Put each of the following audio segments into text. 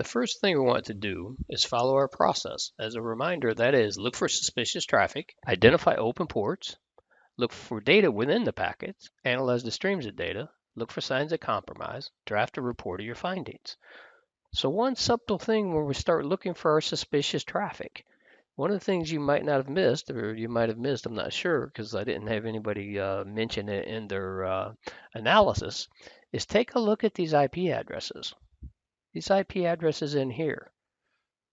The first thing we want to do is follow our process. As a reminder, that is, look for suspicious traffic, identify open ports, look for data within the packets, analyze the streams of data, look for signs of compromise, draft a report of your findings. So one subtle thing when we start looking for our suspicious traffic, one of the things you might not have missed, or you might have missed, I'm not sure, because I didn't have anybody mention it in their analysis, is take a look at these IP addresses. These IP addresses in here,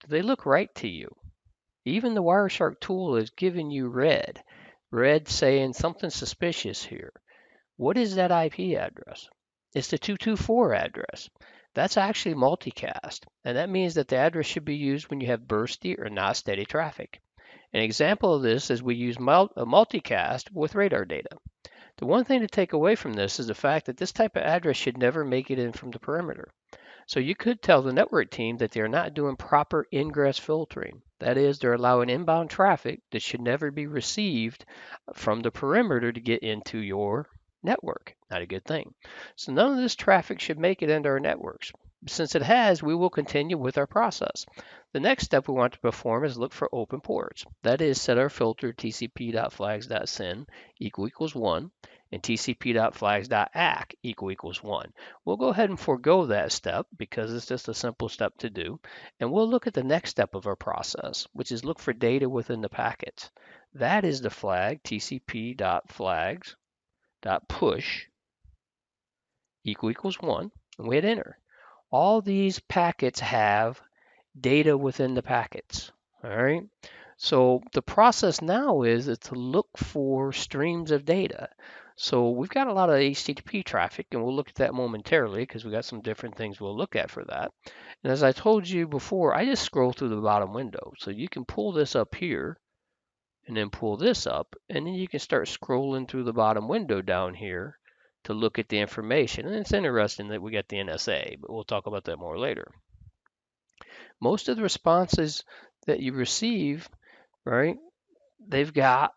do they look right to you? Even the Wireshark tool is giving you red saying something suspicious here. What is that IP address? It's the 224 address. That's actually multicast, and that means that the address should be used when you have bursty or not steady traffic. An example of this is we use a multicast with radar data. The one thing to take away from this is the fact that this type of address should never make it in from the perimeter. So you could tell the network team that they're not doing proper ingress filtering. That is, they're allowing inbound traffic that should never be received from the perimeter to get into your network. Not a good thing. So none of this traffic should make it into our networks. Since it has, we will continue with our process. The next step we want to perform is look for open ports. That is, set our filter tcp.flags.send equals 1 and tcp.flags.ack equals 1. We'll go ahead and forego that step because it's just a simple step to do. And we'll look at the next step of our process, which is look for data within the packets. That is the flag tcp.flags.push equals 1, and we hit enter. All these packets have data within the packets. All right. So the process now is to look for streams of data. So we've got a lot of HTTP traffic, and we'll look at that momentarily because we got some different things we'll look at for that. And as I told you before, I just scroll through the bottom window. So you can pull this up here and then pull this up, and then you can start scrolling through the bottom window down here to look at the information. And it's interesting that we got the NSA, but we'll talk about that more later. Most of the responses that you receive, right, they've got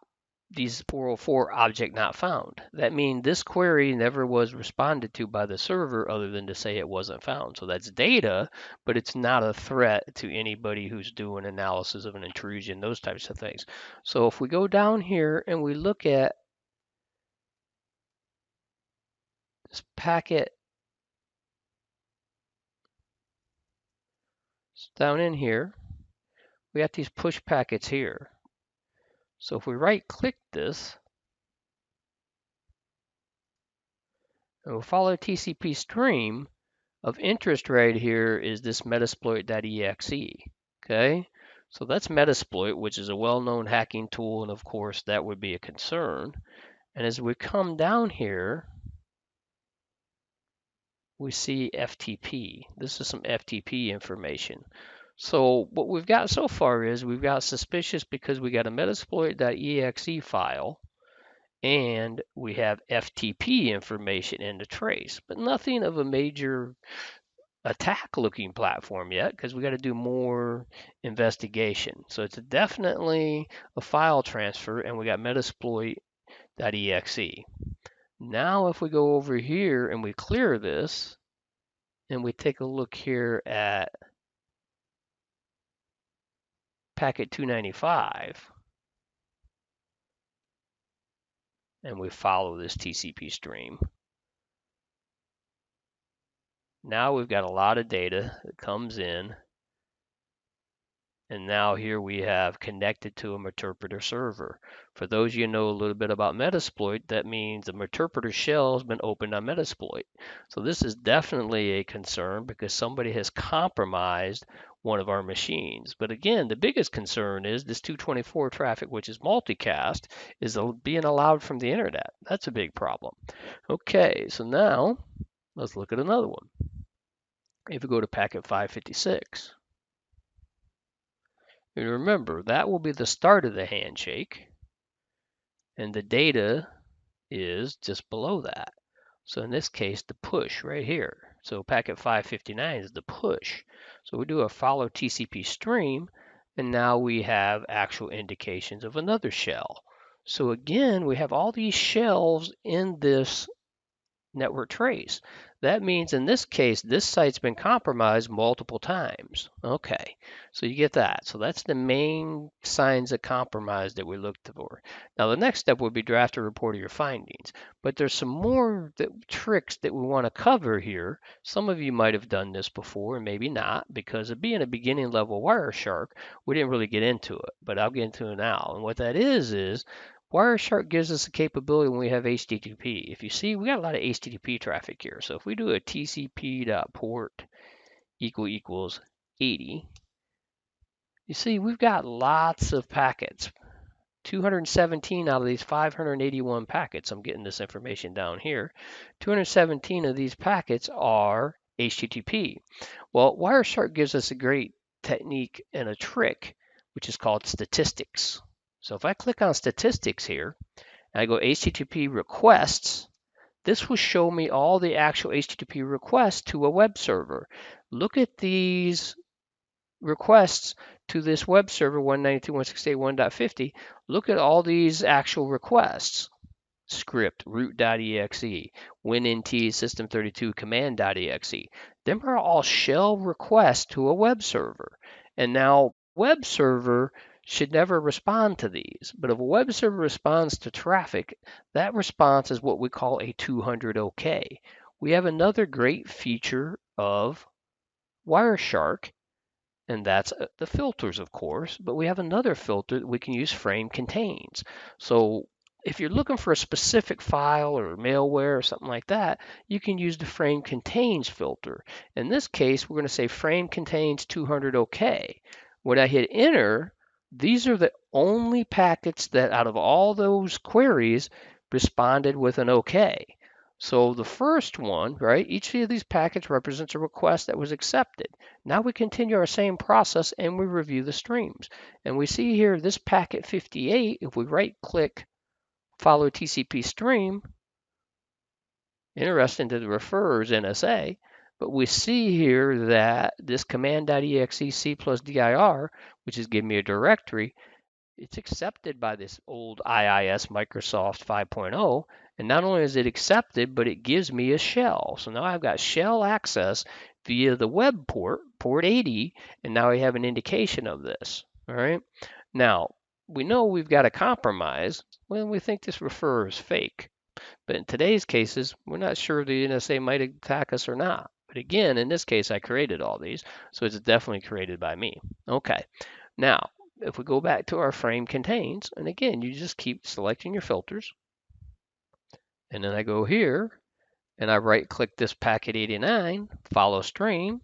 these 404 object not found. That means this query never was responded to by the server other than to say it wasn't found. So that's data, but it's not a threat to anybody who's doing analysis of an intrusion, those types of things. So if we go down here and we look at this packet down in here, we got these push packets here. So if we right click this, and we'll follow TCP stream, of interest right here is this metasploit.exe. Okay, so that's Metasploit, which is a well-known hacking tool, and of course that would be a concern. And as we come down here, we see FTP. This is some FTP information. So what we've got so far is we've got suspicious because we got a metasploit.exe file, and we have FTP information in the trace, but nothing of a major attack looking platform yet because we got to do more investigation. So it's definitely a file transfer, and we got metasploit.exe. Now if we go over here and we clear this and we take a look here at packet 295 and we follow this TCP stream, now we've got a lot of data that comes in, and now here we have connected to a Meterpreter server. For those of you who know a little bit about Metasploit, that means the Meterpreter shell has been opened on Metasploit. So this is definitely a concern because somebody has compromised one of our machines. But again, the biggest concern is this 224 traffic, which is multicast, is being allowed from the internet. That's a big problem. Okay, so now let's look at another one. If we go to packet 556, and remember, that will be the start of the handshake, and the data is just below that. So in this case, the push right here. So packet 559 is the push. So we do a follow TCP stream, and now we have actual indications of another shell. So again, we have all these shells in this network trace. That means in this case, this site's been compromised multiple times. Okay, so you get that. So that's the main signs of compromise that we look for. Now the next step would be draft a report of your findings. But there's some more tricks that we want to cover here. Some of you might have done this before and maybe not, because of being a beginning level Wireshark, we didn't really get into it, but I'll get into it now. And what that is Wireshark gives us the capability when we have HTTP. If you see, we got a lot of HTTP traffic here. So if we do a TCP.port equals 80, you see we've got lots of packets. 217 out of these 581 packets, I'm getting this information down here, 217 of these packets are HTTP. Well, Wireshark gives us a great technique and a trick, which is called statistics. So if I click on statistics here, and I go HTTP requests, this will show me all the actual HTTP requests to a web server. Look at these requests to this web server 192.168.1.50. Look at all these actual requests. Script, root.exe, winnt, system32, command.exe. Them are all shell requests to a web server. And now web server should never respond to these. But if a web server responds to traffic, that response is what we call a 200 OK. We have another great feature of Wireshark, and that's the filters, of course, but we have another filter that we can use, frame contains. So if you're looking for a specific file or malware or something like that, you can use the frame contains filter. In this case, we're going to say frame contains 200 OK. When I hit enter, these are the only packets that out of all those queries responded with an OK. So the first one, right, each of these packets represents a request that was accepted. Now we continue our same process and we review the streams. And we see here this packet 58, if we right click follow TCP stream, interesting that it refers NSA, but we see here that this command.exe c plus dir, which is giving me a directory, it's accepted by this old IIS Microsoft 5.0. And not only is it accepted, but it gives me a shell. So now I've got shell access via the web port, port 80, and now I have an indication of this. All right. Now, we know we've got a compromise when we think this refer is fake. But in today's cases, we're not sure the NSA might attack us or not. But again, in this case, I created all these, so it's definitely created by me. Okay. Now, if we go back to our frame contains, and again, you just keep selecting your filters. And then I go here and I right click this packet 89, follow stream.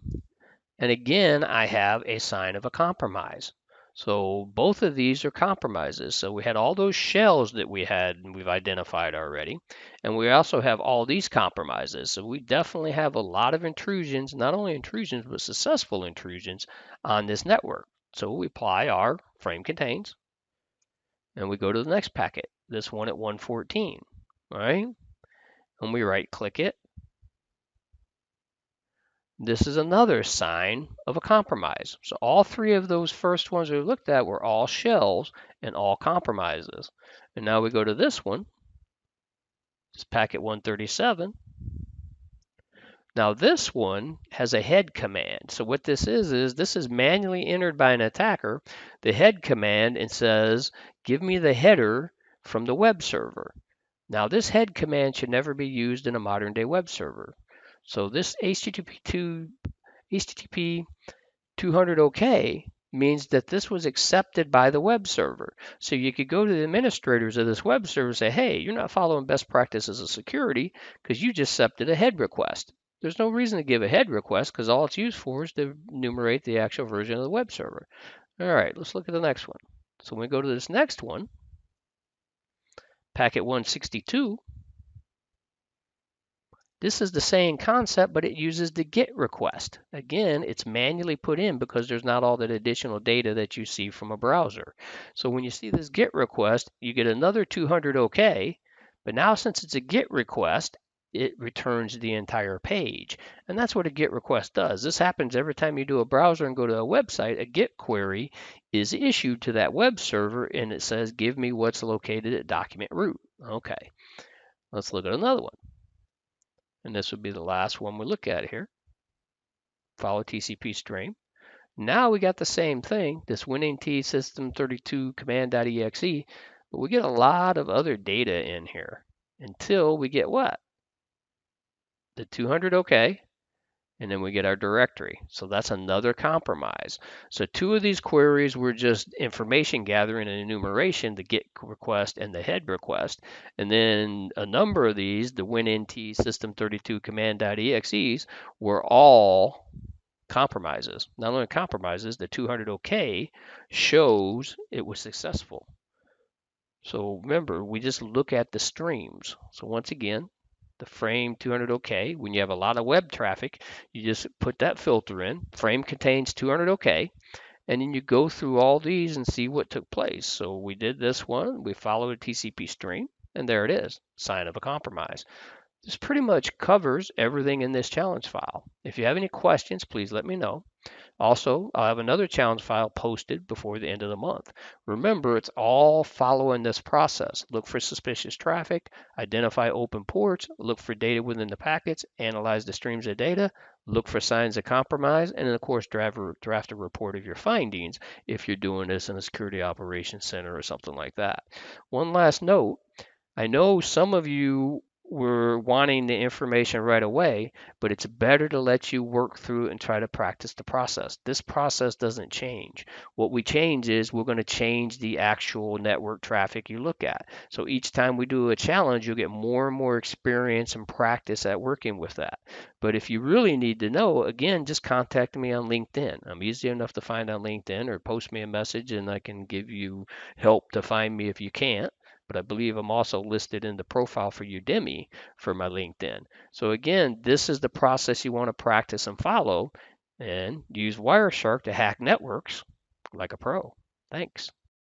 And again, I have a sign of a compromise. So both of these are compromises. So we had all those shells that we had and we've identified already. And we also have all these compromises. So we definitely have a lot of intrusions, not only intrusions, but successful intrusions on this network. So we apply our frame contains, and we go to the next packet, this one at 114, right? And we right click it. This is another sign of a compromise. So all three of those first ones we looked at were all shells and all compromises. And now we go to this one, this packet 137. Now this one has a head command. So what this is this is manually entered by an attacker, the head command, and says, give me the header from the web server. Now this head command should never be used in a modern day web server. So this HTTP 200 OK means that this was accepted by the web server. So you could go to the administrators of this web server and say, hey, you're not following best practices of security because you just accepted a head request. There's no reason to give a head request because all it's used for is to enumerate the actual version of the web server. All right, let's look at the next one. So when we go to this next one, packet 162, this is the same concept, but it uses the GET request. Again, it's manually put in because there's not all that additional data that you see from a browser. So when you see this GET request, you get another 200 OK, but now since it's a GET request, it returns the entire page. And that's what a GET request does. This happens every time you do a browser and go to a website. A GET query is issued to that web server, and it says, give me what's located at document root. Okay, let's look at another one. and this would be the last one we look at here. Follow TCP stream. Now we got the same thing, this WinNT system32 command.exe, but we get a lot of other data in here until we get what? The 200 OK, and then we get our directory. So that's another compromise. So two of these queries were just information gathering and enumeration, the get request and the head request. And then a number of these, the WinNT system32 command.exes, were all compromises. Not only compromises, the 200 OK shows it was successful. So remember, we just look at the streams. So once again, the frame 200 OK, when you have a lot of web traffic, you just put that filter in. Frame contains 200 OK, and then you go through all these and see what took place. So we did this one, we followed a TCP stream, and there it is, sign of a compromise. This pretty much covers everything in this challenge file. If you have any questions, please let me know. Also, I'll have another challenge file posted before the end of the month. Remember, it's all following this process. Look for suspicious traffic, identify open ports, look for data within the packets, analyze the streams of data, look for signs of compromise, and then of course draft a report of your findings if you're doing this in a security operations center or something like that. One last note, I know some of you were wanting the information right away, but it's better to let you work through and try to practice the process. This process doesn't change. What we change is we're going to change the actual network traffic you look at. So each time we do a challenge, you'll get more and more experience and practice at working with that. But if you really need to know, again, just contact me on LinkedIn. I'm easy enough to find on LinkedIn, or post me a message and I can give you help to find me if you can't. But I believe I'm also listed in the profile for Udemy for my LinkedIn. So again, this is the process you want to practice and follow, and use Wireshark to hack networks like a pro. Thanks.